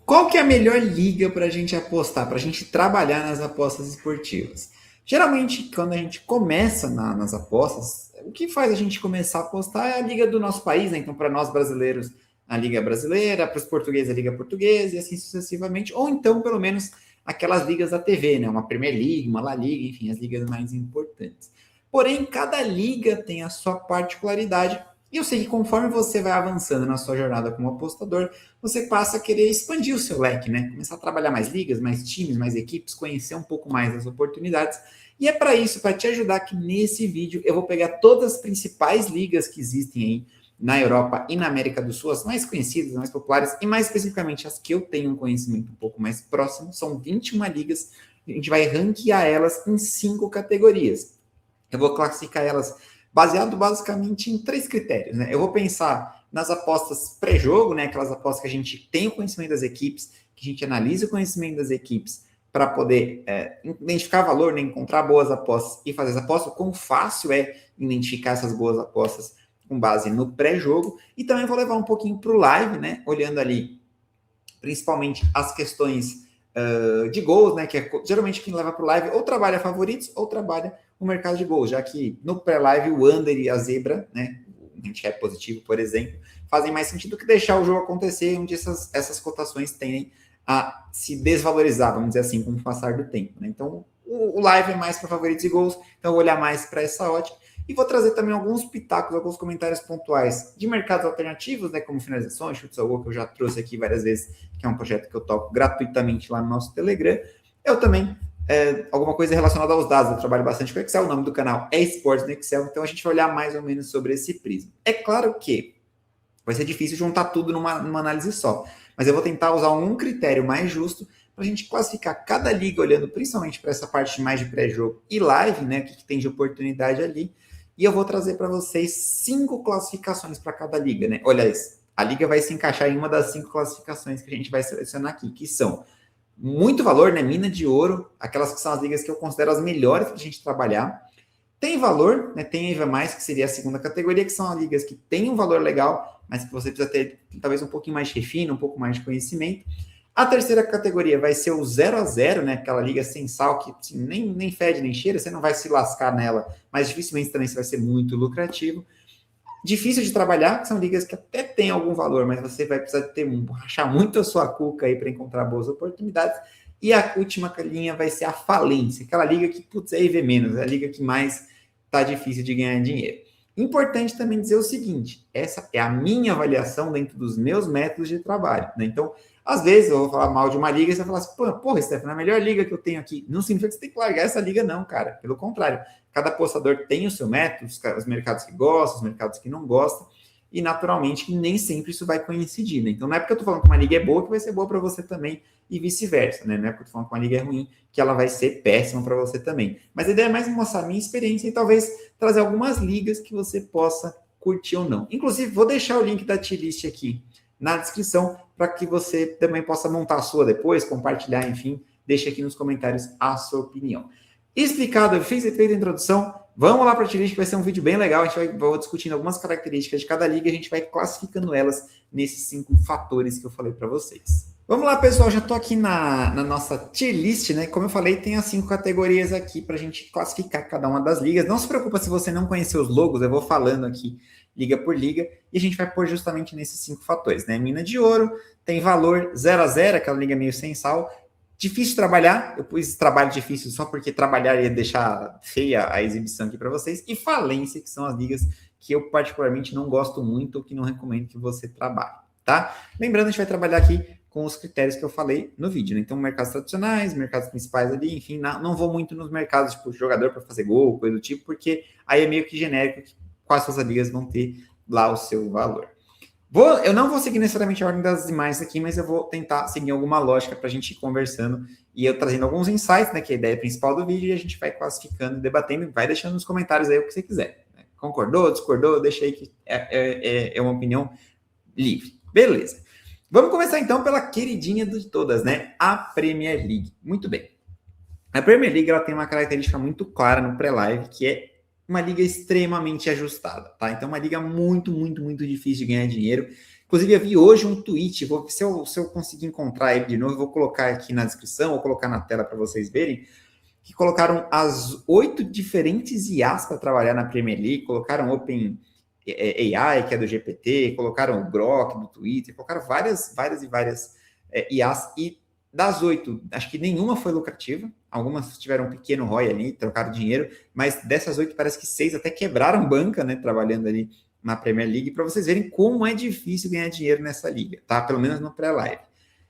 Qual que é a melhor liga para a gente apostar, para a gente trabalhar nas apostas esportivas? Geralmente, quando a gente começa nas apostas, o que faz a gente começar a apostar é a liga do nosso país, né? Então, para nós brasileiros, a liga brasileira, para os portugueses, a liga portuguesa, e assim sucessivamente. Ou então, pelo menos, aquelas ligas da TV, né? Uma Premier League, uma La Liga, enfim, as ligas mais importantes. Porém, cada liga tem a sua particularidade. E eu sei que conforme você vai avançando na sua jornada como apostador, você passa a querer expandir o seu leque, né? Começar a trabalhar mais ligas, mais times, mais equipes, conhecer um pouco mais as oportunidades. E é para isso, para te ajudar, que nesse vídeo eu vou pegar todas as principais ligas que existem aí na Europa e na América do Sul, as mais conhecidas, as mais populares, e mais especificamente as que eu tenho um conhecimento um pouco mais próximo. São 21 ligas, a gente vai ranquear elas em 5 categorias. Eu vou classificar elas baseado basicamente em 3 critérios, né? Eu vou pensar nas apostas pré-jogo, né? Aquelas apostas que a gente tem o conhecimento das equipes, que a gente analisa o conhecimento das equipes para poder identificar valor, né? Encontrar boas apostas e fazer as apostas. Quão fácil é identificar essas boas apostas com base no pré-jogo. E também vou levar um pouquinho para o live, né? Olhando ali principalmente as questões de gols, né? Que é geralmente quem leva para o live ou trabalha favoritos ou trabalha o mercado de gols, já que no pré-live o under e a zebra, né? O handicap positivo, por exemplo, fazem mais sentido que deixar o jogo acontecer, onde essas cotações tendem a se desvalorizar, vamos dizer assim, com o passar do tempo. Né? Então, o live é mais para favoritos e gols, então eu vou olhar mais para essa ótica. E vou trazer também alguns pitacos, alguns comentários pontuais de mercados alternativos, né, como finalizações, chutes ao gol, que eu já trouxe aqui várias vezes, que é um projeto que eu toco gratuitamente lá no nosso Telegram. Eu também, alguma coisa relacionada aos dados, eu trabalho bastante com Excel, o nome do canal é Esportes no Excel, então a gente vai olhar mais ou menos sobre esse prisma. É claro que vai ser difícil juntar tudo numa análise só, mas eu vou tentar usar um critério mais justo para a gente classificar cada liga, olhando principalmente para essa parte mais de pré-jogo e live, né, o que tem de oportunidade ali, e eu vou trazer para vocês 5 classificações para cada liga, né? Olha isso, a liga vai se encaixar em uma das 5 classificações que a gente vai selecionar aqui, que são muito valor, né? Mina de ouro, aquelas que são as ligas que eu considero as melhores para a gente trabalhar. Tem valor, né? Tem EVA+, que seria a segunda categoria, que são as ligas que têm um valor legal, mas que você precisa ter talvez um pouquinho mais de refino, um pouco mais de conhecimento. A terceira categoria vai ser o 0 a 0, né? Aquela liga sem sal que assim, nem fede nem cheira, você não vai se lascar nela, mas dificilmente também você vai ser muito lucrativo. Difícil de trabalhar, que são ligas que até têm algum valor, mas você vai precisar rachar muito a sua cuca aí para encontrar boas oportunidades. E a última linha vai ser a falência, aquela liga que, putz, é EV-, é a liga que mais tá difícil de ganhar dinheiro. Importante também dizer o seguinte, essa é a minha avaliação dentro dos meus métodos de trabalho, né? Então, às vezes eu vou falar mal de uma liga e você vai falar assim, porra, Stefano, é a melhor liga que eu tenho aqui. Não significa que você tem que largar essa liga não, cara. Pelo contrário, cada apostador tem o seu método, os mercados que gostam, os mercados que não gostam, e naturalmente que nem sempre isso vai coincidir, né? Então não é porque eu tô falando que uma liga é boa que vai ser boa para você também e vice-versa, né? Não é porque eu tô falando que uma liga é ruim que ela vai ser péssima para você também. Mas a ideia é mais mostrar a minha experiência e talvez trazer algumas ligas que você possa curtir ou não. Inclusive, vou deixar o link da T-List aqui na descrição para que você também possa montar a sua depois, compartilhar, enfim, deixe aqui nos comentários a sua opinião. Explicado, eu fiz feita a introdução, vamos lá para a T-List, que vai ser um vídeo bem legal, a gente vai discutindo algumas características de cada liga e a gente vai classificando elas nesses 5 fatores que eu falei para vocês. Vamos lá, pessoal, já estou aqui na nossa tier list, né? Como eu falei, tem as 5 categorias aqui para a gente classificar cada uma das ligas. Não se preocupa se você não conhecer os logos, eu vou falando aqui liga por liga e a gente vai pôr justamente nesses 5 fatores, né? Mina de ouro, tem valor 0 a 0, aquela liga meio sem sal. Difícil de trabalhar, eu pus trabalho difícil só porque trabalhar ia deixar feia a exibição aqui para vocês. E falência, que são as ligas que eu particularmente não gosto muito ou que não recomendo que você trabalhe, tá? Lembrando, a gente vai trabalhar aqui com os critérios que eu falei no vídeo, né? Então, mercados tradicionais, mercados principais ali, enfim, não vou muito nos mercados, tipo, jogador para fazer gol, coisa do tipo, porque aí é meio que genérico, quais suas ligas vão ter lá o seu valor. Eu não vou seguir necessariamente a ordem das imagens aqui, mas eu vou tentar seguir alguma lógica para a gente ir conversando e eu trazendo alguns insights, né, que é a ideia principal do vídeo, e a gente vai classificando, debatendo, vai deixando nos comentários aí o que você quiser. Né? Concordou, discordou, deixa aí que é uma opinião livre. Beleza. Vamos começar então pela queridinha de todas, né? A Premier League. Muito bem. A Premier League ela tem uma característica muito clara no pré-live, que é uma liga extremamente ajustada, tá? Então, uma liga muito, muito, muito difícil de ganhar dinheiro, Inclusive, eu vi hoje um tweet, se eu conseguir encontrar ele de novo, eu vou colocar aqui na descrição, vou colocar na tela para vocês verem, que colocaram as 8 diferentes IAs para trabalhar na Premier League, colocaram Open AI, que é do GPT, colocaram o Grok do Twitter, colocaram várias IAs, e das 8, acho que nenhuma foi lucrativa, algumas tiveram um pequeno ROI ali, trocaram dinheiro, mas dessas 8 parece que 6 até quebraram banca, né, trabalhando ali na Premier League, para vocês verem como é difícil ganhar dinheiro nessa liga, tá? Pelo menos no pré-live.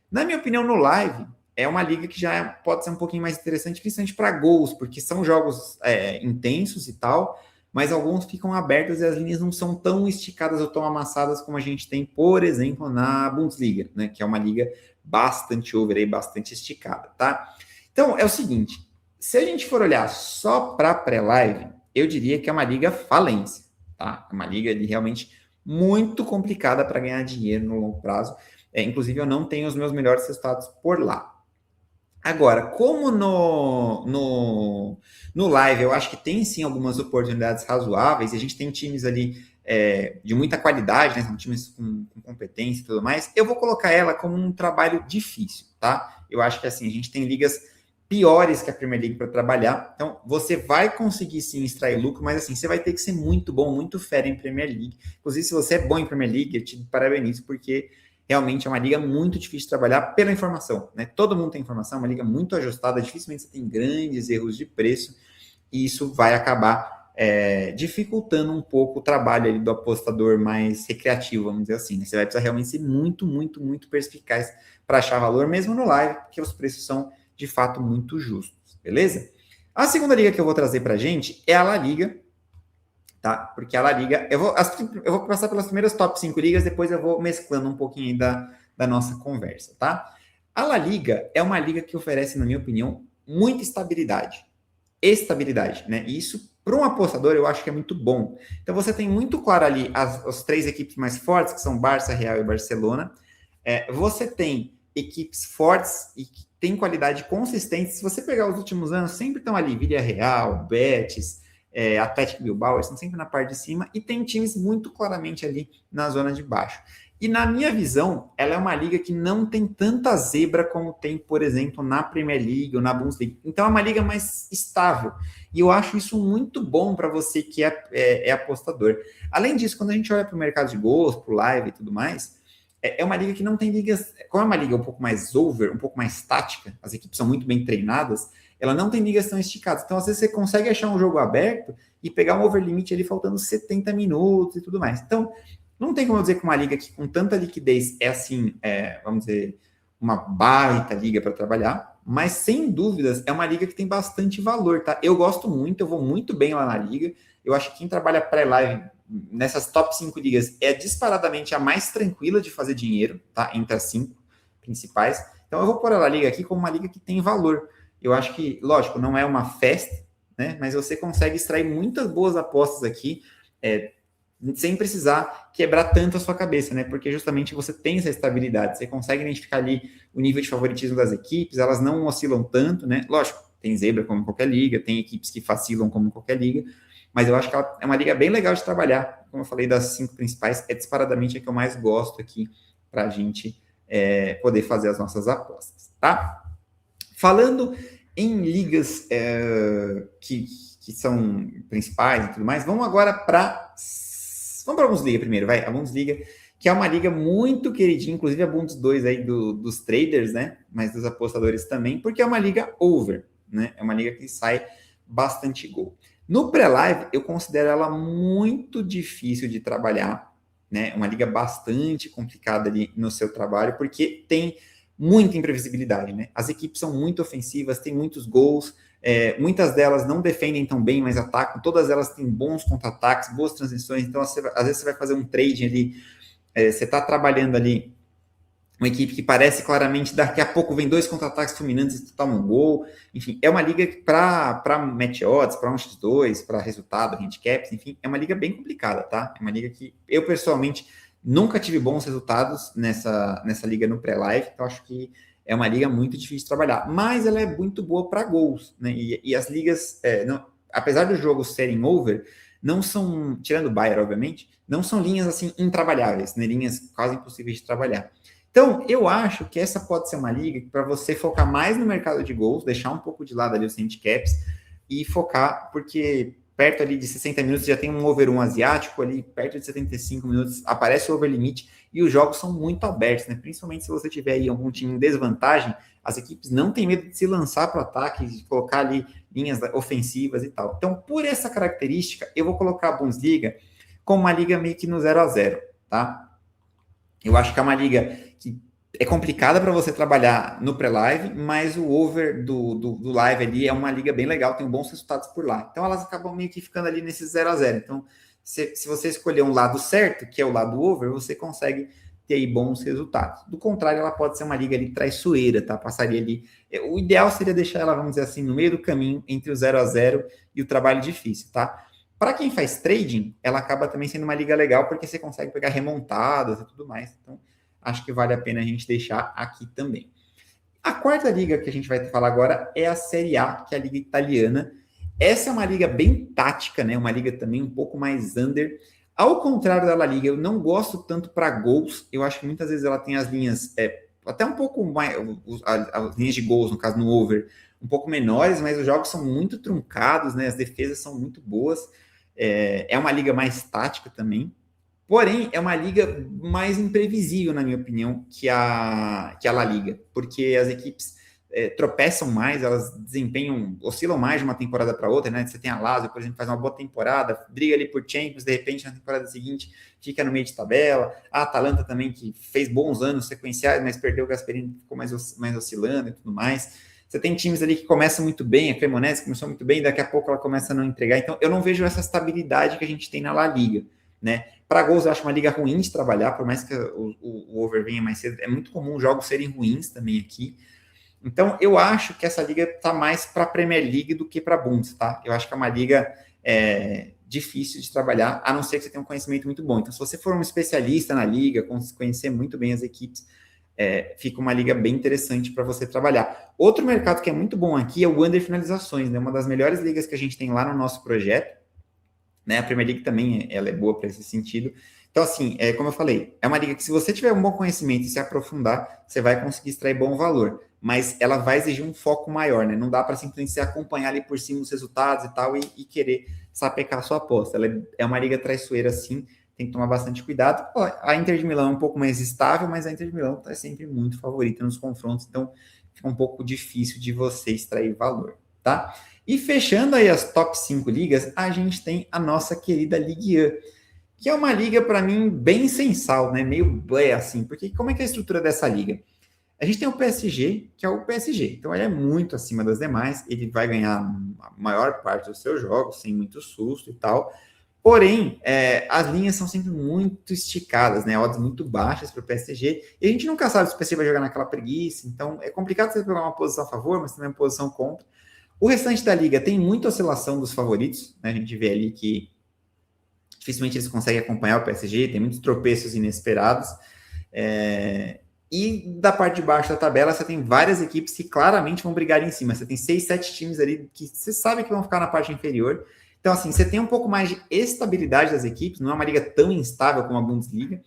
Na minha opinião, no live, é uma liga que já pode ser um pouquinho mais interessante, principalmente para gols, porque são jogos intensos e tal, mas alguns ficam abertos e as linhas não são tão esticadas ou tão amassadas como a gente tem, por exemplo, na Bundesliga, né? Que é uma liga bastante over aí, bastante esticada, tá? Então, é o seguinte, se a gente for olhar só para pré-live, eu diria que é uma liga falência, tá? É uma liga realmente muito complicada para ganhar dinheiro no longo prazo. Inclusive, eu não tenho os meus melhores resultados por lá. Agora, como no live eu acho que tem sim algumas oportunidades razoáveis, e a gente tem times ali de muita qualidade, né? São times com competência e tudo mais, eu vou colocar ela como um trabalho difícil, tá? Eu acho que assim, a gente tem ligas piores que a Premier League para trabalhar, então você vai conseguir sim extrair lucro, mas assim, você vai ter que ser muito bom, muito fera em Premier League. Inclusive, se você é bom em Premier League, eu te parabenizo, porque realmente é uma liga muito difícil de trabalhar pela informação, né? Todo mundo tem informação, é uma liga muito ajustada, dificilmente você tem grandes erros de preço, e isso vai acabar dificultando um pouco o trabalho ali do apostador mais recreativo, vamos dizer assim, né? Você vai precisar realmente ser muito, muito, muito perspicaz para achar valor, mesmo no live, porque os preços são, de fato, muito justos, beleza? A segunda liga que eu vou trazer para a gente é a La Liga, tá? Porque a La Liga, eu vou passar pelas primeiras top 5 ligas, depois eu vou mesclando um pouquinho aí da nossa conversa, tá? A La Liga é uma liga que oferece, na minha opinião, muita estabilidade, né? E isso, para um apostador, eu acho que é muito bom. Então, você tem muito claro ali as 3 equipes mais fortes, que são Barça, Real e Barcelona. Você tem equipes fortes e que têm qualidade consistente. Se você pegar os últimos anos, sempre estão ali, Villarreal, Betis, Atlético Bilbao, eles estão sempre na parte de cima, e tem times muito claramente ali na zona de baixo. E na minha visão, ela é uma liga que não tem tanta zebra como tem, por exemplo, na Premier League ou na Bundesliga. Então é uma liga mais estável. E eu acho isso muito bom para você que é apostador. Além disso, quando a gente olha para o mercado de gols, para o live e tudo mais, é uma liga que não tem ligas. Como é uma liga um pouco mais over, um pouco mais tática, as equipes são muito bem treinadas, ela não tem ligas tão esticadas. Então, às vezes, você consegue achar um jogo aberto e pegar um over limit ali faltando 70 minutos e tudo mais. Então, não tem como eu dizer que uma liga que com tanta liquidez é assim, vamos dizer, uma baita liga para trabalhar, mas sem dúvidas é uma liga que tem bastante valor, tá? Eu gosto muito, eu vou muito bem lá na liga. Eu acho que quem trabalha pré-live nessas top 5 ligas é disparadamente a mais tranquila de fazer dinheiro, tá? Entre as 5 principais. Então eu vou pôr a liga aqui como uma liga que tem valor. Eu acho que, lógico, não é uma festa, né? Mas você consegue extrair muitas boas apostas aqui, sem precisar quebrar tanto a sua cabeça, né? Porque justamente você tem essa estabilidade, você consegue identificar ali o nível de favoritismo das equipes, elas não oscilam tanto, né? Lógico, tem zebra como qualquer liga, tem equipes que vacilam como qualquer liga, mas eu acho que ela é uma liga bem legal de trabalhar. Como eu falei, das 5 principais, é disparadamente a que eu mais gosto aqui para a gente poder fazer as nossas apostas, tá? Falando em ligas que são principais e tudo mais, vamos agora para a Bundesliga primeiro, vai. A Bundesliga, que é uma liga muito queridinha, inclusive a Bundes 2 aí dos traders, né? Mas dos apostadores também, porque é uma liga over, né? É uma liga que sai bastante gol. No pré-live, eu considero ela muito difícil de trabalhar, né? Uma liga bastante complicada ali no seu trabalho, porque tem muita imprevisibilidade, né? As equipes são muito ofensivas, tem muitos gols, muitas delas não defendem tão bem, mas atacam, todas elas têm bons contra-ataques, boas transições, então às vezes você vai fazer um trade ali, você está trabalhando ali uma equipe que parece claramente, daqui a pouco vem 2 contra-ataques fulminantes e tu toma um gol, enfim, é uma liga para match odds, para 1x2, para resultado, handicaps, enfim, é uma liga bem complicada, tá? É uma liga que eu, pessoalmente, nunca tive bons resultados nessa liga no pré-live, então acho que é uma liga muito difícil de trabalhar, mas ela é muito boa para gols, né? E as ligas, apesar dos jogos serem over, não são, tirando o Bayern, obviamente, não são linhas assim intrabalháveis, né? Linhas quase impossíveis de trabalhar. Então, eu acho que essa pode ser uma liga para você focar mais no mercado de gols, deixar um pouco de lado ali os handicaps e focar, porque perto ali de 60 minutos já tem um over 1 asiático, ali perto de 75 minutos aparece o over limite e os jogos são muito abertos, né? Principalmente se você tiver aí algum time em desvantagem, as equipes não têm medo de se lançar para o ataque, de colocar ali linhas ofensivas e tal. Então, por essa característica, eu vou colocar a Bundesliga como uma liga meio que no 0-0, tá? Eu acho que é uma liga que é complicada para você trabalhar no pré-live, mas o over do live ali é uma liga bem legal, tem bons resultados por lá. Então elas acabam meio que ficando ali nesse 0-0. Então, se você escolher um lado certo, que é o lado over, você consegue ter aí bons resultados. Do contrário, ela pode ser uma liga ali traiçoeira, tá? Passaria ali. O ideal seria deixar ela, vamos dizer assim, no meio do caminho entre o 0-0 e o trabalho difícil, tá? Para quem faz trading, ela acaba também sendo uma liga legal, porque você consegue pegar remontadas e tudo mais. Então, acho que vale a pena a gente deixar aqui também. A quarta liga que a gente vai falar agora é a Série A, que é a liga italiana. Essa é uma liga bem tática, né? Uma liga também um pouco mais under. Ao contrário da La Liga, eu não gosto tanto para gols. Eu acho que muitas vezes ela tem as linhas até um pouco mais, as linhas de gols, no caso no over, um pouco menores, mas os jogos são muito truncados, né? As defesas são muito boas. É uma liga mais tática também. Porém, é uma liga mais imprevisível, na minha opinião, que a La Liga, porque as equipes tropeçam mais, elas oscilam mais de uma temporada para outra, né? Você tem a Lazio, por exemplo, faz uma boa temporada, briga ali por Champions, de repente na temporada seguinte fica no meio de tabela. A Atalanta também, que fez bons anos sequenciais, mas perdeu o Gasperini, ficou mais oscilando e tudo mais. Você tem times ali que começam muito bem, a Cremonese começou muito bem, daqui a pouco ela começa a não entregar. Então, eu não vejo essa estabilidade que a gente tem na La Liga, né? Para gols, eu acho uma liga ruim de trabalhar, por mais que o over venha mais cedo. É muito comum os jogos serem ruins também aqui. Então, eu acho que essa liga está mais para a Premier League do que para a Bundes, tá? Eu acho que é uma liga difícil de trabalhar, a não ser que você tenha um conhecimento muito bom. Então, se você for um especialista na liga, conhecer muito bem as equipes, fica uma liga bem interessante para você trabalhar. Outro mercado que é muito bom aqui é o under finalizações, né? Uma das melhores ligas que a gente tem lá no nosso projeto, né? A Premier League também ela é boa para esse sentido. Então, assim, como eu falei, é uma liga que se você tiver um bom conhecimento e se aprofundar, você vai conseguir extrair bom valor. Mas ela vai exigir um foco maior, né? Não dá para simplesmente se acompanhar ali por cima os resultados e tal e querer sapecar a sua aposta. Ela é uma liga traiçoeira, sim, tem que tomar bastante cuidado. A Inter de Milão é um pouco mais estável, mas a Inter de Milão está sempre muito favorita nos confrontos, então fica um pouco difícil de você extrair valor, tá? E fechando aí as top 5 ligas, a gente tem a nossa querida Ligue 1, que é uma liga, para mim, bem sem sal, né? Meio blé, assim, porque como é que é a estrutura dessa liga? A gente tem o PSG, que é o PSG, então ele é muito acima das demais, ele vai ganhar a maior parte dos seus jogos, sem muito susto e tal. Porém, as linhas são sempre muito esticadas, né? Odds muito baixas para o PSG. E a gente nunca sabe se o PSG vai jogar naquela preguiça. Então, é complicado você pegar uma posição a favor, mas também uma posição contra. O restante da liga tem muita oscilação dos favoritos, né? A gente vê ali que dificilmente eles conseguem acompanhar o PSG, tem muitos tropeços inesperados. E da parte de baixo da tabela, você tem várias equipes que claramente vão brigar em cima. Você tem 6, 7 times ali que você sabe que vão ficar na parte inferior. Então, assim, você tem um pouco mais de estabilidade das equipes, não é uma liga tão instável como a Bundesliga.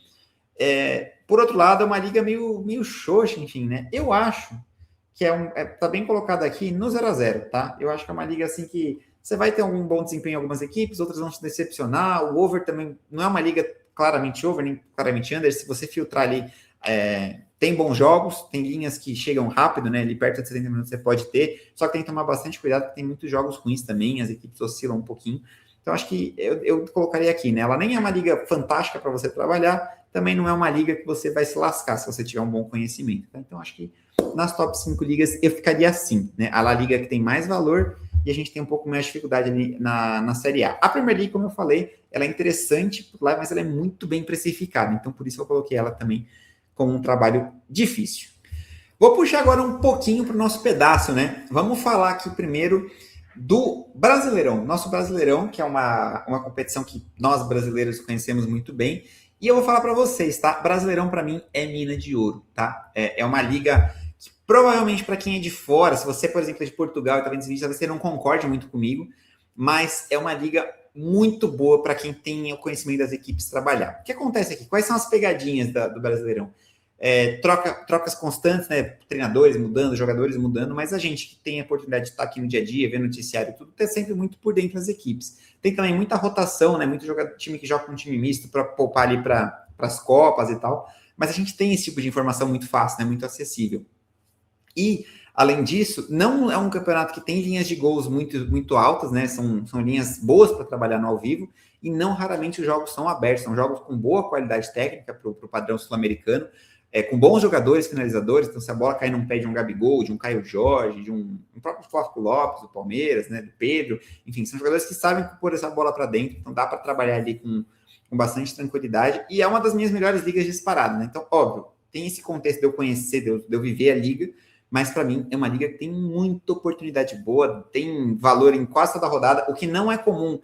Por outro lado, é uma liga meio xoxa, enfim, né? Eu acho que tá bem colocado aqui no 0-0, tá? Eu acho que é uma liga assim que você vai ter algum bom desempenho em algumas equipes, outras vão te decepcionar. O over também não é uma liga claramente over, nem claramente under. Se você filtrar ali, tem bons jogos, tem linhas que chegam rápido, né? Ali perto de 70 minutos você pode ter, só que tem que tomar bastante cuidado, porque tem muitos jogos ruins também, as equipes oscilam um pouquinho. Então, acho que eu colocaria aqui, né? Ela nem é uma liga fantástica para você trabalhar, também não é uma liga que você vai se lascar se você tiver um bom conhecimento. Tá? Então, acho que nas top 5 ligas eu ficaria assim, né? A La Liga que tem mais valor e a gente tem um pouco mais de dificuldade ali na Série A. A Premier League, como eu falei, ela é interessante por lá, mas ela é muito bem precificada. Então, por isso eu coloquei ela também como um trabalho difícil. Vou puxar agora um pouquinho para o nosso pedaço, né? Vamos falar aqui primeiro do Brasileirão. Nosso Brasileirão, que é uma competição que nós brasileiros conhecemos muito bem. E eu vou falar para vocês, tá? Brasileirão, para mim, é mina de ouro, tá? É uma liga que provavelmente para quem é de fora, se você, por exemplo, é de Portugal e está vendo esse vídeo, talvez você não concorde muito comigo, mas é uma liga muito boa para quem tem o conhecimento das equipes trabalhar. O que acontece aqui? Quais são as pegadinhas do Brasileirão? Trocas constantes, né? Treinadores mudando, jogadores mudando, mas a gente que tem a oportunidade de estar aqui no dia a dia, ver noticiário e tudo, tá sempre muito por dentro das equipes. Tem também muita rotação, né? Muito time que joga com um time misto para poupar ali para as Copas e tal, mas a gente tem esse tipo de informação muito fácil, né? Muito acessível. E, além disso, não é um campeonato que tem linhas de gols muito altas, né? São linhas boas para trabalhar no ao vivo, e não raramente os jogos são abertos, são jogos com boa qualidade técnica para o padrão sul-americano, com bons jogadores finalizadores. Então, se a bola cair num pé de um Gabigol, de um Caio Jorge, de um próprio Flávio Lopes, do Palmeiras, né, do Pedro, enfim, são jogadores que sabem pôr essa bola para dentro, então dá para trabalhar ali com bastante tranquilidade, e é uma das minhas melhores ligas disparado, né? Então, óbvio, tem esse contexto de eu conhecer, de eu viver a liga, mas para mim é uma liga que tem muita oportunidade boa, tem valor em quase toda a rodada, o que não é comum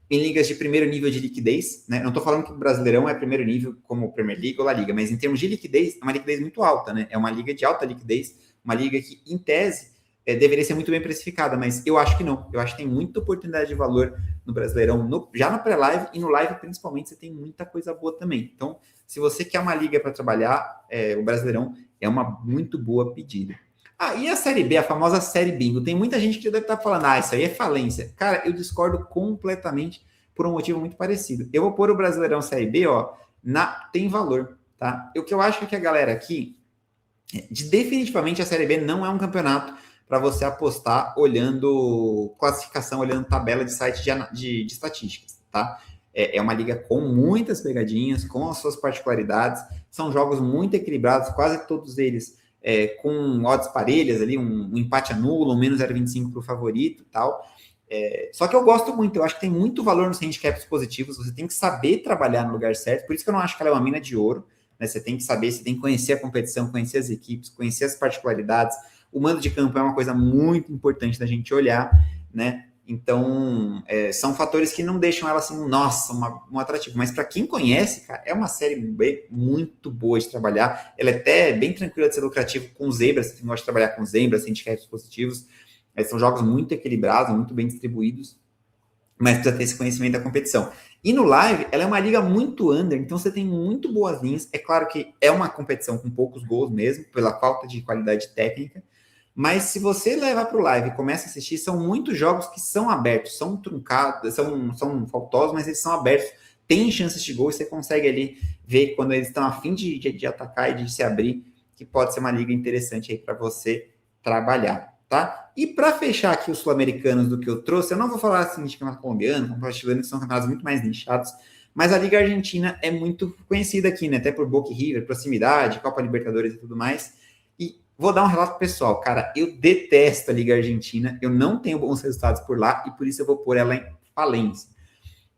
em ligas de primeiro nível de liquidez, né? Não estou falando que o Brasileirão é primeiro nível como Premier League ou La Liga, mas em termos de liquidez, é uma liquidez muito alta, né? É uma liga de alta liquidez, uma liga que, em tese, deveria ser muito bem precificada, mas eu acho que não. Eu acho que tem muita oportunidade de valor no Brasileirão, já no pré-live e no live, principalmente, você tem muita coisa boa também. Então, se você quer uma liga para trabalhar, o Brasileirão é uma muito boa pedida. E a Série B, a famosa Série Bingo? Tem muita gente que deve estar falando, isso aí é falência. Cara, eu discordo completamente por um motivo muito parecido. Eu vou pôr o Brasileirão Série B, tem valor, tá? O que eu acho que a galera aqui, definitivamente a Série B não é um campeonato para você apostar olhando classificação, olhando tabela de site de estatísticas, tá? É uma liga com muitas pegadinhas, com as suas particularidades, são jogos muito equilibrados, quase todos eles com odds parelhas ali, um empate anulo, um menos 0,25 para o favorito e tal. Só que eu gosto muito, eu acho que tem muito valor nos handicaps positivos, você tem que saber trabalhar no lugar certo, por isso que eu não acho que ela é uma mina de ouro, né? Você tem que saber, você tem que conhecer a competição, conhecer as equipes, conhecer as particularidades. O mando de campo é uma coisa muito importante da gente olhar, né? Então, são fatores que não deixam ela assim, nossa, um atrativo. Mas para quem conhece, cara, é uma série B muito boa de trabalhar. Ela é até bem tranquila de ser lucrativa com zebras. Você gosta de trabalhar com zebras, handicaps positivos. São jogos muito equilibrados, muito bem distribuídos, mas precisa ter esse conhecimento da competição. E no live, ela é uma liga muito under, então você tem muito boas linhas. É claro que é uma competição com poucos gols mesmo, pela falta de qualidade técnica, mas se você levar para o live e começa a assistir, são muitos jogos que são abertos, são truncados, são faltosos, mas eles são abertos, tem chances de gol, e você consegue ali ver quando eles estão a fim de atacar e de se abrir, que pode ser uma liga interessante aí para você trabalhar, tá? E para fechar aqui os sul-americanos do que eu trouxe, eu não vou falar assim de campeonato colombiano, campeonato chileno, que são campeonatos muito mais nichados, mas a Liga Argentina é muito conhecida aqui, né? Até por Boca e River, proximidade, Copa Libertadores e tudo mais. E vou dar um relato pessoal, cara, eu detesto a Liga Argentina, eu não tenho bons resultados por lá e por isso eu vou pôr ela em falência.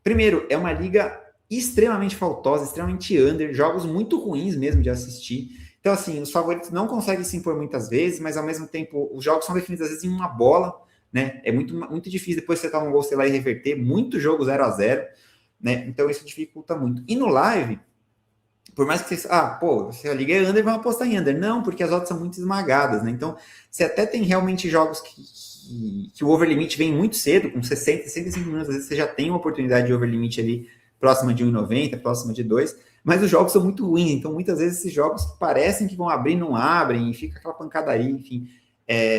Primeiro, é uma liga extremamente faltosa, extremamente under, jogos muito ruins mesmo de assistir. Então, assim, os favoritos não conseguem se impor muitas vezes, mas ao mesmo tempo os jogos são definidos às vezes em uma bola, né? É muito difícil depois você estar um gol, sei lá, e reverter, muito jogo 0-0, né? Então isso dificulta muito. E no live, por mais que você, se a liga é under, vamos apostar em under. Não, porque as odds são muito esmagadas, né? Então, você até tem realmente jogos que o overlimit vem muito cedo, com 60, 65 minutos, às vezes você já tem uma oportunidade de overlimit ali próxima de 1,90, próxima de 2, mas os jogos são muito ruins, então muitas vezes esses jogos parecem que vão abrir, não abrem, e fica aquela pancadaria, enfim.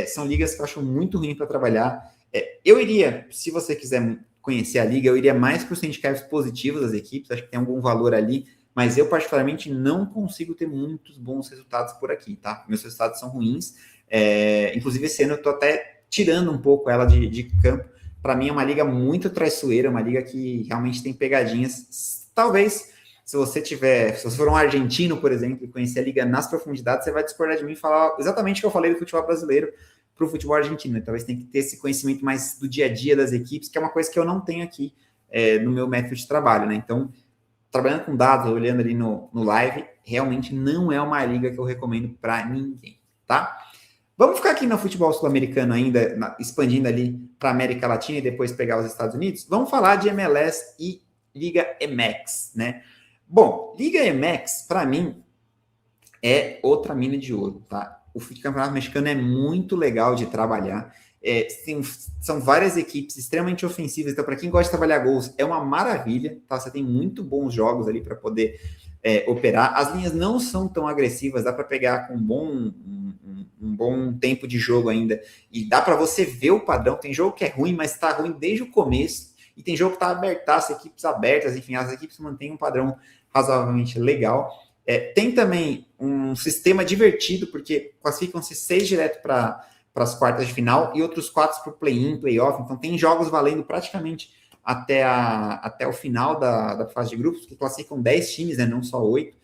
São ligas que eu acho muito ruim para trabalhar. Eu iria, se você quiser conhecer a liga, eu iria mais para os handicaps positivos das equipes, acho que tem algum valor ali, mas eu particularmente não consigo ter muitos bons resultados por aqui, tá? Meus resultados são ruins, inclusive esse ano eu tô até tirando um pouco ela de campo. Para mim é uma liga muito traiçoeira, uma liga que realmente tem pegadinhas. Talvez, se você for um argentino, por exemplo, e conhecer a liga nas profundidades, você vai discordar de mim e falar exatamente o que eu falei do futebol brasileiro para o futebol argentino. Talvez tenha que ter esse conhecimento mais do dia a dia das equipes, que é uma coisa que eu não tenho aqui no meu método de trabalho, né? Então, trabalhando com dados, olhando ali no live, realmente não é uma liga que eu recomendo para ninguém, tá? Vamos ficar aqui no futebol sul-americano ainda, expandindo ali para a América Latina e depois pegar os Estados Unidos. Vamos falar de MLS e Liga MX, né? Bom, Liga MX, para mim, é outra mina de ouro, tá? O campeonato mexicano é muito legal de trabalhar. São várias equipes extremamente ofensivas, então para quem gosta de trabalhar gols, é uma maravilha, tá? Você tem muito bons jogos ali para poder operar. As linhas não são tão agressivas, dá para pegar com um bom tempo de jogo ainda, e dá para você ver o padrão. Tem jogo que é ruim, mas está ruim desde o começo, e tem jogo que está abertaço, equipes abertas, enfim, as equipes mantêm um padrão razoavelmente legal. Tem também um sistema divertido, porque classificam-se 6 direto para as quartas de final e outros 4 para o play-in, play-off. Então tem jogos valendo praticamente até o final da fase de grupos, que classificam 10 times, né, não só 8.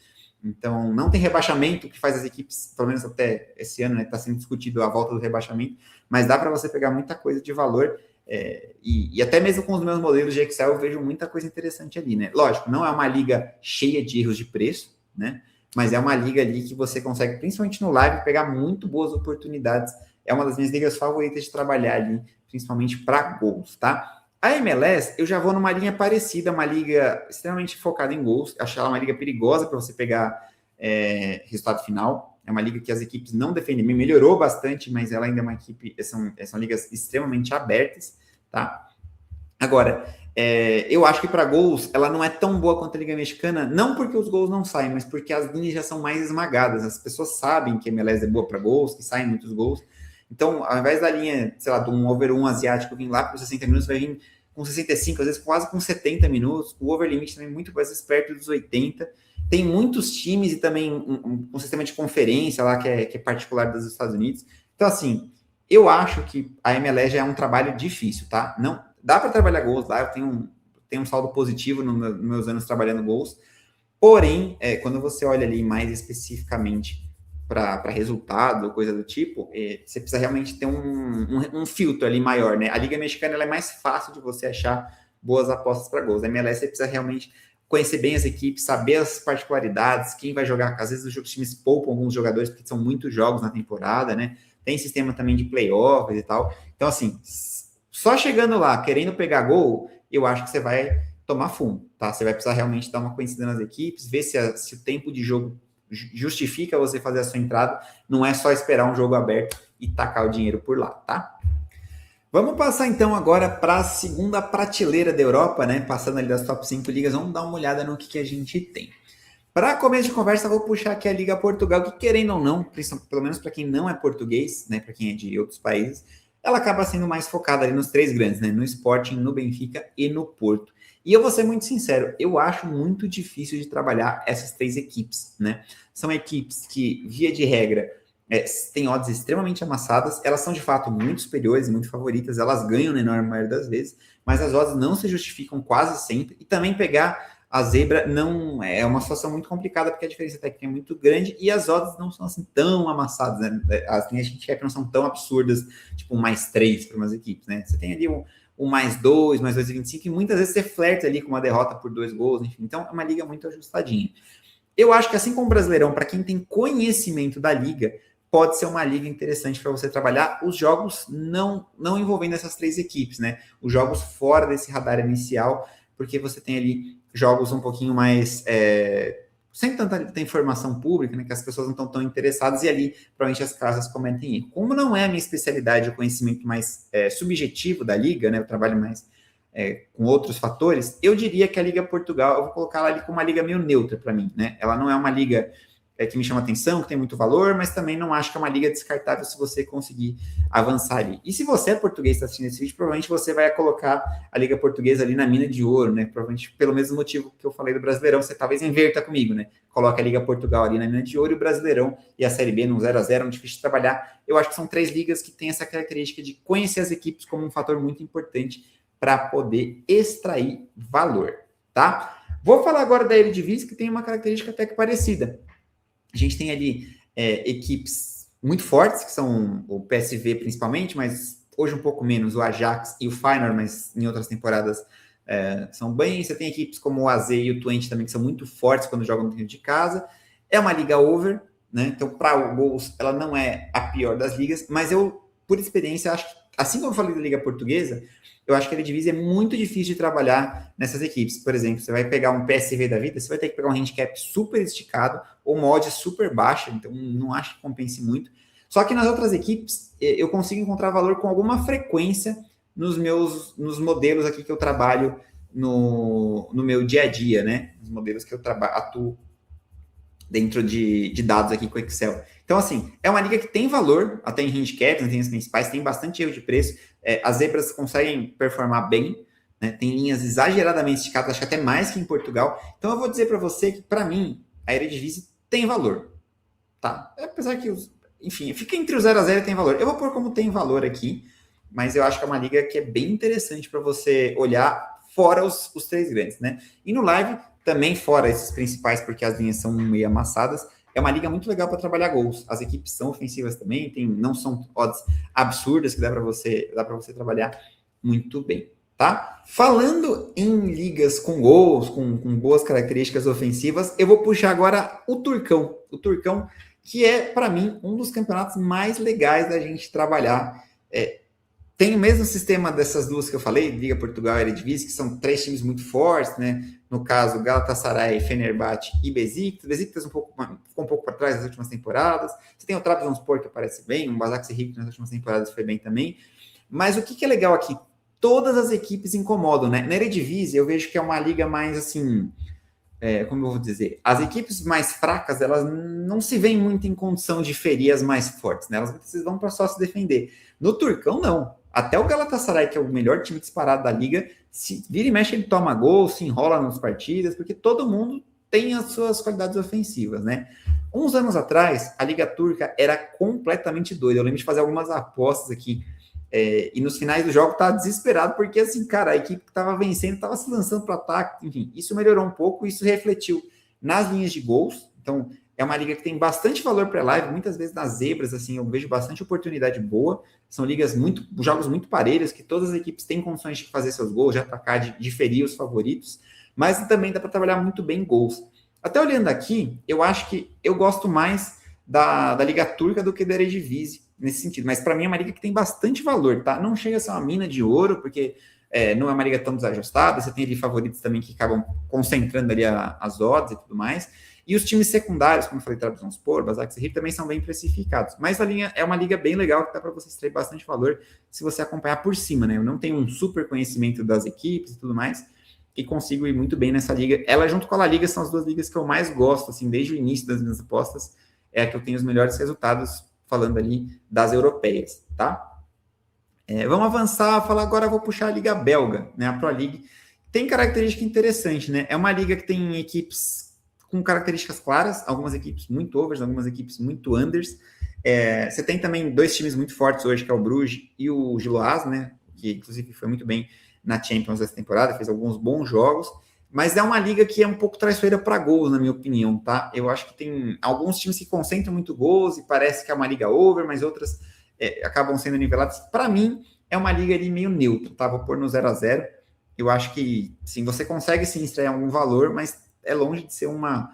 Então não tem rebaixamento, que faz as equipes, pelo menos até esse ano, está sendo discutido a volta do rebaixamento, mas dá para você pegar muita coisa de valor. E até mesmo com os meus modelos de Excel eu vejo muita coisa interessante ali, né? Lógico, não é uma liga cheia de erros de preço, né? Mas é uma liga ali que você consegue, principalmente no live, pegar muito boas oportunidades. É uma das minhas ligas favoritas de trabalhar ali, principalmente para gols, tá? A MLS, eu já vou numa linha parecida, uma liga extremamente focada em gols. Acho ela uma liga perigosa para você pegar resultado final. É uma liga que as equipes não defendem bem, melhorou bastante, mas ela ainda é uma equipe, são ligas extremamente abertas, tá? Agora, eu acho que para gols ela não é tão boa quanto a Liga Mexicana, não porque os gols não saem, mas porque as linhas já são mais esmagadas. As pessoas sabem que a MLS é boa para gols, que saem muitos gols. Então, ao invés da linha, sei lá, de um over 1 asiático vir lá por 60 minutos, vai vir com 65, às vezes quase com 70 minutos. O over limit também muito mais perto dos 80. Tem muitos times e também um sistema de conferência lá que é particular dos Estados Unidos. Então, assim, eu acho que a MLS já é um trabalho difícil, tá? Não, dá para trabalhar gols lá, eu tenho um saldo positivo nos meus anos trabalhando gols, porém, quando você olha ali mais especificamente para resultado, coisa do tipo, você precisa realmente ter um filtro ali maior, né? A Liga Mexicana ela é mais fácil de você achar boas apostas para gols. A MLS você precisa realmente conhecer bem as equipes, saber as particularidades, quem vai jogar. Às vezes os times poupam alguns jogadores, porque são muitos jogos na temporada, né? Tem sistema também de playoffs e tal. Então, assim, só chegando lá, querendo pegar gol, eu acho que você vai tomar fumo, tá? Você vai precisar realmente dar uma conhecida nas equipes, ver se o tempo de jogo justifica você fazer a sua entrada, não é só esperar um jogo aberto e tacar o dinheiro por lá, tá? Vamos passar então agora para a segunda prateleira da Europa, né? Passando ali das top 5 ligas, vamos dar uma olhada no que a gente tem. Para começo de conversa, vou puxar aqui a Liga Portugal, que querendo ou não, pelo menos para quem não é português, né? Para quem é de outros países, ela acaba sendo mais focada ali nos 3 grandes, né? No Sporting, no Benfica e no Porto. E eu vou ser muito sincero, eu acho muito difícil de trabalhar essas 3 equipes, né? São equipes que, via de regra, têm odds extremamente amassadas, elas são de fato muito superiores e muito favoritas, elas ganham na enorme maioria das vezes, mas as odds não se justificam quase sempre, e também pegar a zebra não é uma situação muito complicada, porque a diferença técnica é muito grande e as odds não são assim tão amassadas, né? As linhas que a gente quer que não são tão absurdas, tipo um +3 para umas equipes, né? Você tem ali um +2, +2,25, e muitas vezes você flerta ali com uma derrota por 2 gols, enfim. Então é uma liga muito ajustadinha. Eu acho que assim como o Brasileirão, para quem tem conhecimento da liga, pode ser uma liga interessante para você trabalhar os jogos não envolvendo essas 3 equipes, né? Os jogos fora desse radar inicial, porque você tem ali jogos um pouquinho mais sem tanta informação pública, né, que as pessoas não estão tão interessadas, e ali provavelmente as casas cometem erro. Como não é a minha especialidade, o conhecimento mais subjetivo da liga, né, eu trabalho mais com outros fatores, eu diria que a Liga Portugal, eu vou colocar ela ali como uma liga meio neutra para mim, né? Ela não é uma liga que me chama atenção, que tem muito valor, mas também não acho que é uma liga descartável se você conseguir avançar ali. E se você é português e está assistindo esse vídeo, provavelmente você vai colocar a Liga Portuguesa ali na mina de ouro, né? Provavelmente pelo mesmo motivo que eu falei do Brasileirão, você talvez inverta comigo, né? Coloca a Liga Portugal ali na mina de ouro e o Brasileirão e a Série B no 0-0, muito difícil de trabalhar. Eu acho que são 3 ligas que têm essa característica de conhecer as equipes como um fator muito importante para poder extrair valor, tá? Vou falar agora da Eredivisie, que tem uma característica até que parecida. A gente tem ali equipes muito fortes, que são o PSV principalmente, mas hoje um pouco menos o Ajax e o Feyenoord, mas em outras temporadas são bem. Você tem equipes como o AZ e o Twente também, que são muito fortes quando jogam dentro de casa. É uma liga over, né? Então, para o gols, ela não é a pior das ligas, mas eu, por experiência, acho que, assim como eu falei da Liga Portuguesa, eu acho que a Eredivisie é muito difícil de trabalhar nessas equipes. Por exemplo, você vai pegar um PSV da vida, você vai ter que pegar um handicap super esticado ou uma odd super baixa, então não acho que compense muito. Só que nas outras equipes, eu consigo encontrar valor com alguma frequência nos modelos aqui que eu trabalho no meu dia a dia, né? Nos modelos que eu atuo dentro de dados aqui com Excel. Então, assim, é uma liga que tem valor, até em handicaps, nas linhas principais, tem bastante erro de preço. As zebras conseguem performar bem, né? Tem linhas exageradamente esticadas, acho que até mais que em Portugal. Então, eu vou dizer para você que, para mim, a Eredivisie tem valor, tá? Apesar que, enfim, fica entre o 0 a 0 e tem valor. Eu vou pôr como tem valor aqui, mas eu acho que é uma liga que é bem interessante para você olhar fora os três grandes, né? E no live, também fora esses principais, porque as linhas são meio amassadas, é uma liga muito legal para trabalhar gols. As equipes são ofensivas também, não são odds absurdas que dá para você trabalhar muito bem, tá? Falando em ligas com gols, com boas características ofensivas, eu vou puxar agora o Turcão. O Turcão, que é, para mim, um dos campeonatos mais legais da gente trabalhar. Tem o mesmo sistema dessas duas que eu falei, Liga Portugal e Eredivisie, que são três times muito fortes, né? No caso, Galatasaray, Fenerbahçe e Besiktas. Besiktas ficou um pouco para trás nas últimas temporadas. Você tem o Trabzonspor, que aparece bem, o Başakşehir, que nas últimas temporadas foi bem também. Mas o que é legal aqui? Todas as equipes incomodam, né? Na Eredivisie, eu vejo que é uma liga mais, assim... como eu vou dizer? As equipes mais fracas, elas não se veem muito em condição de ferir as mais fortes, né? Elas muitas vezes vão para só se defender. No Turcão, não. Até o Galatasaray, que é o melhor time disparado da liga, se vira e mexe, ele toma gol, se enrola nas partidas, porque todo mundo tem as suas qualidades ofensivas, né? Uns anos atrás, a Liga Turca era completamente doida. Eu lembro de fazer algumas apostas aqui, e nos finais do jogo tava desesperado, porque assim, cara, a equipe que tava vencendo tava se lançando para ataque, enfim, isso melhorou um pouco, isso refletiu nas linhas de gols. Então, é uma liga que tem bastante valor para live, muitas vezes nas zebras, assim, eu vejo bastante oportunidade boa. São jogos muito parelhos, que todas as equipes têm condições de fazer seus gols, de atacar, de ferir os favoritos, mas também dá para trabalhar muito bem gols. Até olhando aqui, eu acho que eu gosto mais da Liga Turca do que da Eredivisie, nesse sentido. Mas para mim é uma liga que tem bastante valor, tá? Não chega a ser uma mina de ouro, porque não é uma liga tão desajustada, você tem ali favoritos também que acabam concentrando ali as odds e tudo mais. E os times secundários, como eu falei, Trabzonspor, Başakşehir, também são bem precificados. Mas a linha é uma liga bem legal que dá para você extrair bastante valor se você acompanhar por cima, né? Eu não tenho um super conhecimento das equipes e tudo mais, e consigo ir muito bem nessa liga. Ela, junto com a La Liga, são as duas ligas que eu mais gosto, assim, desde o início das minhas apostas, é a que eu tenho os melhores resultados, falando ali das europeias, tá? Vamos avançar, falar agora, eu vou puxar a Liga Belga, né? A Pro League tem característica interessante, né? É uma liga que tem equipes com características claras, algumas equipes muito overs, algumas equipes muito unders. Você tem também dois times muito fortes hoje, que é o Bruges e o Gilloise, né? Que inclusive foi muito bem na Champions essa temporada, fez alguns bons jogos, mas é uma liga que é um pouco traiçoeira para gols, na minha opinião, tá? Eu acho que tem alguns times que concentram muito gols e parece que é uma liga over, mas outras acabam sendo niveladas. Para mim, é uma liga ali meio neutra, tá? Vou pôr no 0 a 0. Eu acho que, sim, você consegue sim extrair algum valor, mas é longe de ser uma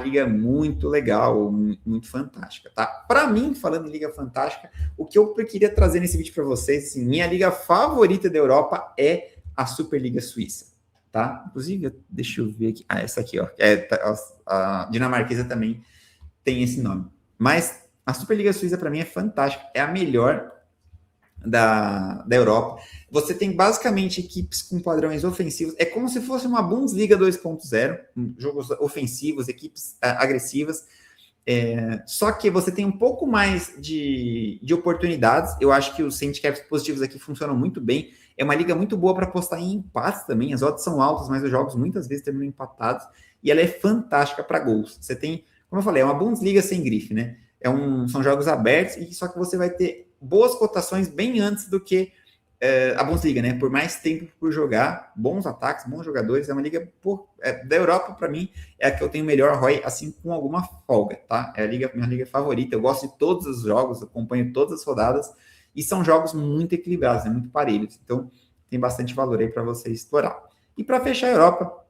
liga muito legal, muito fantástica, tá? Para mim, falando em liga fantástica, o que eu queria trazer nesse vídeo para vocês, assim, minha liga favorita da Europa é a Superliga Suíça, tá? Inclusive, deixa eu ver aqui. Essa aqui, ó. A dinamarquesa também tem esse nome. Mas a Superliga Suíça, para mim, é fantástica. É a melhor da Europa. Você tem basicamente equipes com padrões ofensivos. É como se fosse uma Bundesliga 2.0, jogos ofensivos, equipes agressivas. Só que você tem um pouco mais de oportunidades. Eu acho que os handicaps positivos aqui funcionam muito bem. É uma liga muito boa para apostar em empates também. As odds são altas, mas os jogos muitas vezes terminam empatados. E ela é fantástica para gols. Você tem, como eu falei, é uma Bundesliga sem grife, né? São jogos abertos, e só que você vai ter boas cotações bem antes do que a Bundesliga, né? Por mais tempo por jogar, bons ataques, bons jogadores. É uma liga da Europa, para mim, é a que eu tenho melhor ROI, assim, com alguma folga, tá? É minha liga favorita. Eu gosto de todos os jogos, acompanho todas as rodadas, e são jogos muito equilibrados, né? Muito parelhos. Então, tem bastante valor aí para você explorar. E para fechar a Europa,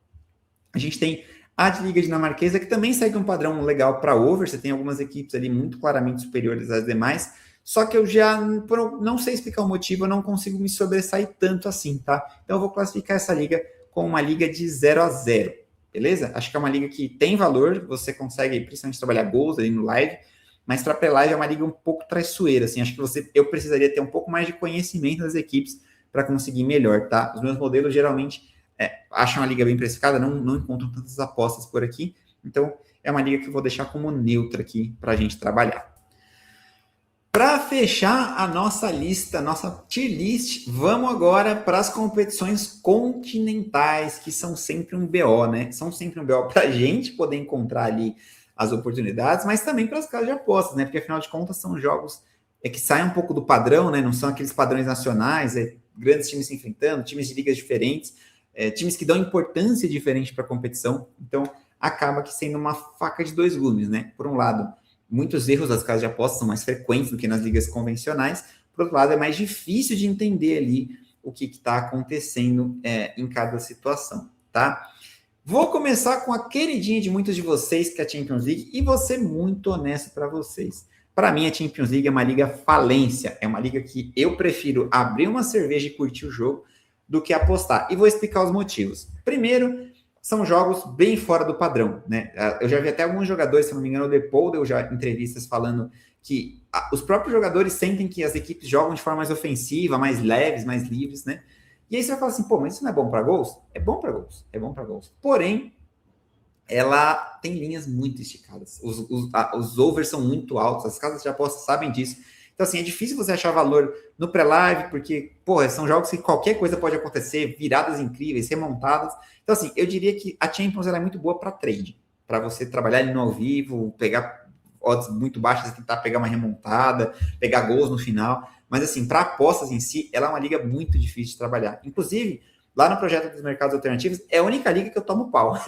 a gente tem a Liga Dinamarquesa, que também segue um padrão legal para over. Você tem algumas equipes ali muito claramente superiores às demais. Só que eu já não sei explicar o motivo, eu não consigo me sobressair tanto assim, tá? Então eu vou classificar essa liga como uma liga de 0 a 0, beleza? Acho que é uma liga que tem valor, você consegue principalmente trabalhar gols ali no live, mas para pré-live é uma liga um pouco traiçoeira, assim, acho que eu precisaria ter um pouco mais de conhecimento das equipes para conseguir melhor, tá? Os meus modelos geralmente acham a liga bem precificada, não encontram tantas apostas por aqui, então é uma liga que eu vou deixar como neutra aqui para a gente trabalhar. Para fechar a nossa lista, nossa tier list, vamos agora para as competições continentais, que são sempre um BO, né? São sempre um BO para a gente poder encontrar ali as oportunidades, mas também para as casas de apostas, né? Porque afinal de contas são jogos que saem um pouco do padrão, né? Não são aqueles padrões nacionais, grandes times se enfrentando, times de ligas diferentes, times que dão importância diferente para a competição. Então acaba que sendo uma faca de dois gumes, né? Por um lado, muitos erros das casas de apostas são mais frequentes do que nas ligas convencionais. Por outro lado, é mais difícil de entender ali o que está acontecendo em cada situação, tá? Vou começar com a queridinha de muitos de vocês, que é a Champions League, e vou ser muito honesto para vocês. Para mim, a Champions League é uma liga falência, é uma liga que eu prefiro abrir uma cerveja e curtir o jogo do que apostar. E vou explicar os motivos. Primeiro, são jogos bem fora do padrão, né? Eu já vi até alguns jogadores, se não me engano, o Depou deu já entrevistas falando que os próprios jogadores sentem que as equipes jogam de forma mais ofensiva, mais leves, mais livres, né? E aí você vai falar assim, pô, mas isso não é bom para gols? É bom para gols, é bom para gols. Porém, ela tem linhas muito esticadas. Os overs são muito altos, as casas de apostas sabem disso. Então, assim, é difícil você achar valor no pré-live, porque, porra, são jogos que qualquer coisa pode acontecer, viradas incríveis, remontadas. Então, assim, eu diria que a Champions ela é muito boa para trade, para você trabalhar ali no ao vivo, pegar odds muito baixas e tentar pegar uma remontada, pegar gols no final. Mas, assim, para apostas em si, ela é uma liga muito difícil de trabalhar. Inclusive, lá no projeto dos mercados alternativos, é a única liga que eu tomo pau.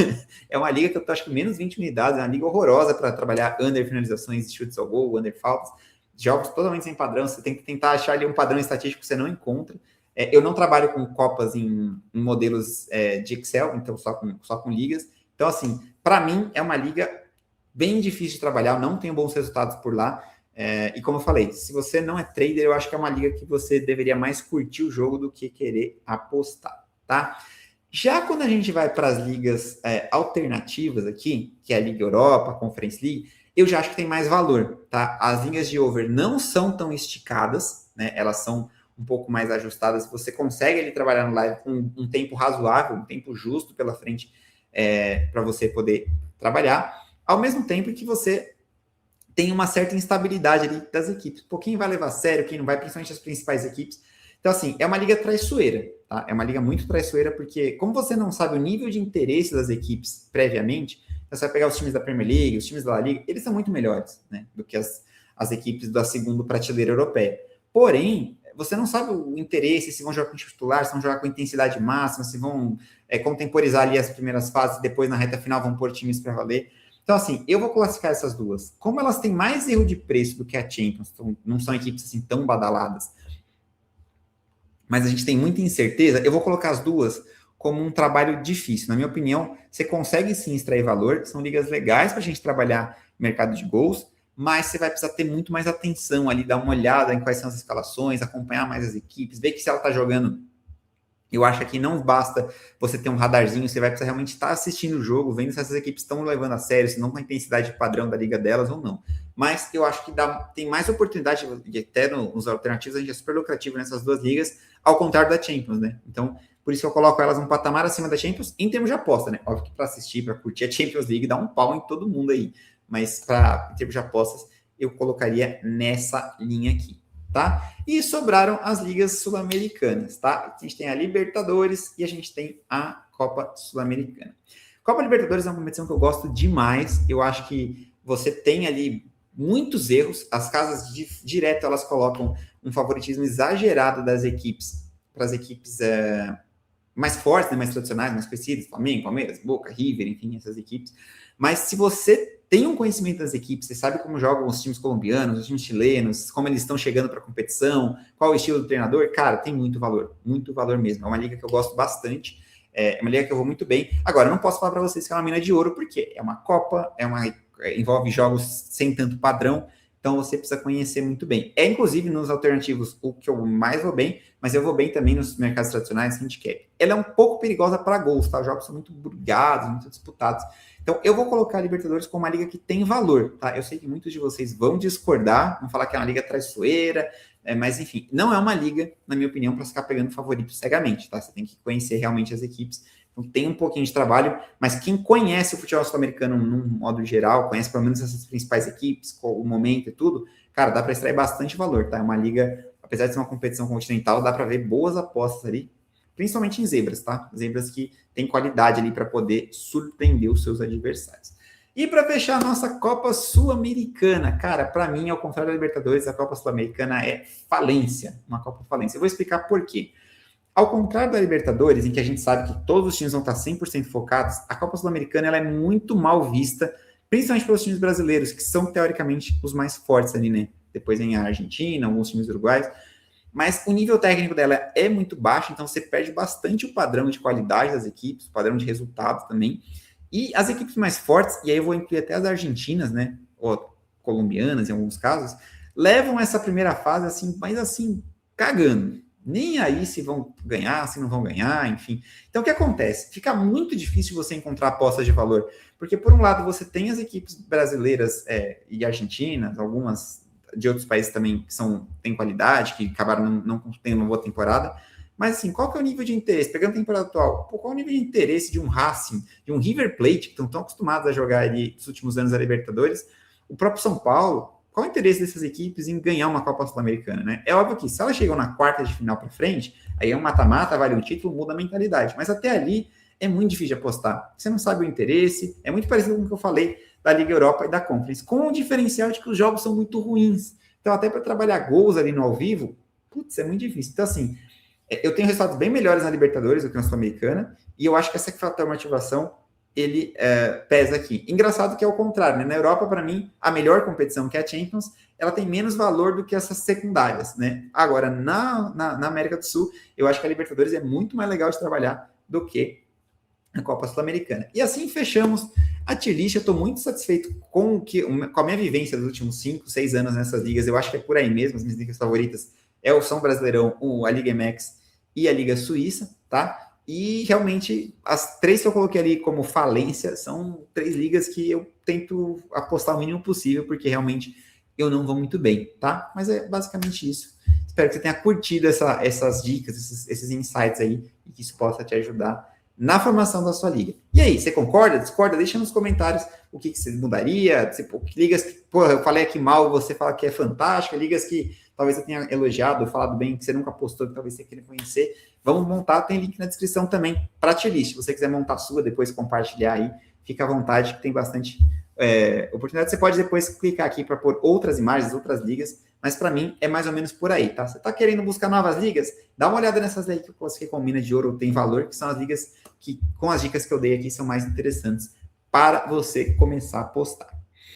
É uma liga que eu tô, acho que menos 20 unidades, é uma liga horrorosa para trabalhar under finalizações, chutes ao gol, under faltas. Jogos totalmente sem padrão, você tem que tentar achar ali um padrão estatístico que você não encontra. Eu não trabalho com copas em modelos de Excel, então só com ligas. Então, assim, para mim é uma liga bem difícil de trabalhar, eu não tenho bons resultados por lá. E como eu falei, se você não é trader, eu acho que é uma liga que você deveria mais curtir o jogo do que querer apostar, tá? Já quando a gente vai para as ligas alternativas aqui, que é a Liga Europa, a Conference League, eu já acho que tem mais valor, tá? As linhas de over não são tão esticadas, né? Elas são um pouco mais ajustadas. Você consegue ali trabalhar no live com um tempo razoável, um tempo justo pela frente para você poder trabalhar, ao mesmo tempo que você tem uma certa instabilidade ali das equipes. Pô, quem vai levar a sério, quem não vai, principalmente as principais equipes. Então, assim, é uma liga traiçoeira, tá? É uma liga muito traiçoeira, porque como você não sabe o nível de interesse das equipes previamente, você vai pegar os times da Premier League, os times da La Liga, eles são muito melhores, né, do que as equipes da segunda prateleira europeia. Porém, você não sabe o interesse, se vão jogar com titular, se vão jogar com intensidade máxima, se vão contemporizar ali as primeiras fases, depois na reta final vão pôr times para valer. Então, assim, eu vou classificar essas duas. Como elas têm mais erro de preço do que a Champions, então não são equipes assim tão badaladas, mas a gente tem muita incerteza, eu vou colocar as duas como um trabalho difícil. Na minha opinião, você consegue sim extrair valor, são ligas legais para a gente trabalhar mercado de gols, mas você vai precisar ter muito mais atenção ali, dar uma olhada em quais são as escalações, acompanhar mais as equipes, ver que se ela está jogando. Eu acho que não basta você ter um radarzinho, você vai precisar realmente estar assistindo o jogo, vendo se essas equipes estão levando a sério, se não com a intensidade padrão da liga delas ou não. Mas eu acho que tem mais oportunidade, e até nos alternativos a gente é super lucrativo nessas duas ligas, ao contrário da Champions, né? Então, por isso eu coloco elas um patamar acima da Champions em termos de aposta, né? Óbvio que para assistir, para curtir a Champions League, dá um pau em todo mundo aí. Mas em termos de apostas, eu colocaria nessa linha aqui, tá? E sobraram as ligas sul-americanas, tá? A gente tem a Libertadores e a gente tem a Copa Sul-Americana. Copa Libertadores é uma competição que eu gosto demais. Eu acho que você tem ali muitos erros. As casas direto elas colocam um favoritismo exagerado das equipes para as equipes mais fortes, né, mais tradicionais, mais conhecidas, Flamengo, Palmeiras, Boca, River, enfim, essas equipes. Mas se você tem um conhecimento das equipes, você sabe como jogam os times colombianos, os times chilenos, como eles estão chegando para a competição, qual é o estilo do treinador, cara, tem muito valor mesmo. É uma liga que eu gosto bastante, é uma liga que eu vou muito bem. Agora, eu não posso falar para vocês que é uma mina de ouro, porque é uma Copa, envolve jogos sem tanto padrão, Então você precisa conhecer muito bem. É inclusive nos alternativos o que eu mais vou bem, mas eu vou bem também nos mercados tradicionais, handicap. Ela é um pouco perigosa para gols, tá? Os jogos são muito brigados, muito disputados. Então eu vou colocar a Libertadores como uma liga que tem valor, tá? Eu sei que muitos de vocês vão discordar, vão falar que é uma liga traiçoeira, mas enfim, não é uma liga, na minha opinião, para ficar pegando favoritos cegamente, tá? Você tem que conhecer realmente as equipes. Então tem um pouquinho de trabalho, mas quem conhece o futebol sul-americano num modo geral, conhece pelo menos essas principais equipes, o momento e tudo, cara, dá para extrair bastante valor, tá? É uma liga, apesar de ser uma competição continental, dá para ver boas apostas ali, principalmente em zebras, tá? Zebras que têm qualidade ali para poder surpreender os seus adversários. E para fechar a nossa Copa Sul-Americana, cara, para mim, ao contrário da Libertadores, a Copa Sul-Americana é falência, uma Copa falência. Eu vou explicar por quê. Ao contrário da Libertadores, em que a gente sabe que todos os times vão estar 100% focados, a Copa Sul-Americana ela é muito mal vista, principalmente pelos times brasileiros, que são, teoricamente, os mais fortes ali, né? Depois vem a Argentina, alguns times uruguaios. Mas o nível técnico dela é muito baixo, então você perde bastante o padrão de qualidade das equipes, o padrão de resultado também. E as equipes mais fortes, e aí eu vou incluir até as argentinas, né? Ou colombianas, em alguns casos, levam essa primeira fase assim, mas assim, cagando. Nem aí se vão ganhar, se não vão ganhar, enfim. Então, o que acontece? Fica muito difícil você encontrar apostas de valor. Porque, por um lado, você tem as equipes brasileiras e argentinas, algumas de outros países também que têm qualidade, que acabaram não tendo uma boa temporada. Mas, assim, qual que é o nível de interesse? Pegando a temporada atual, qual é o nível de interesse de um Racing, de um River Plate, que estão tão acostumados a jogar ali nos últimos anos a Libertadores, o próprio São Paulo? Qual o interesse dessas equipes em ganhar uma Copa Sul-Americana, né? É óbvio que se elas chegam na quarta de final para frente, aí é um mata-mata, vale um título, muda a mentalidade. Mas até ali é muito difícil de apostar. Você não sabe o interesse, é muito parecido com o que eu falei da Liga Europa e da Conference, com o diferencial de que os jogos são muito ruins. Então, até para trabalhar gols ali no ao vivo, putz, é muito difícil. Então, assim, eu tenho resultados bem melhores na Libertadores do que na Sul-Americana, e eu acho que essa fator motivação ele pesa aqui. Engraçado que é o contrário, né? Na Europa, para mim, a melhor competição, que é a Champions, ela tem menos valor do que essas secundárias, né? Agora, na América do Sul, eu acho que a Libertadores é muito mais legal de trabalhar do que a Copa Sul-Americana. E assim fechamos a tier list. Eu estou muito satisfeito com a minha vivência dos últimos 5, 6 anos nessas ligas. Eu acho que é por aí mesmo. As minhas ligas favoritas são o Brasileirão, a Liga MX e a Liga Suíça, tá? E realmente as 3 que eu coloquei ali como falência são 3 ligas que eu tento apostar o mínimo possível, porque realmente eu não vou muito bem, tá? Mas é basicamente isso. Espero que você tenha curtido essas dicas, esses insights aí, e que isso possa te ajudar na formação da sua liga. E aí, você concorda, discorda? Deixa nos comentários o que você mudaria, ligas que, porra, eu falei aqui mal, você fala que é fantástica, ligas que talvez você tenha elogiado, falado bem, que você nunca postou, que talvez você queira conhecer. Vamos montar, tem link na descrição também para a tier list. Se você quiser montar a sua, depois compartilhar aí, fica à vontade, que tem bastante oportunidade. Você pode depois clicar aqui para pôr outras imagens, outras ligas, mas para mim é mais ou menos por aí, tá? Você está querendo buscar novas ligas? Dá uma olhada nessas aí que eu classifiquei com mina de ouro, tem valor, que são as ligas que, com as dicas que eu dei aqui, são mais interessantes para você começar a apostar.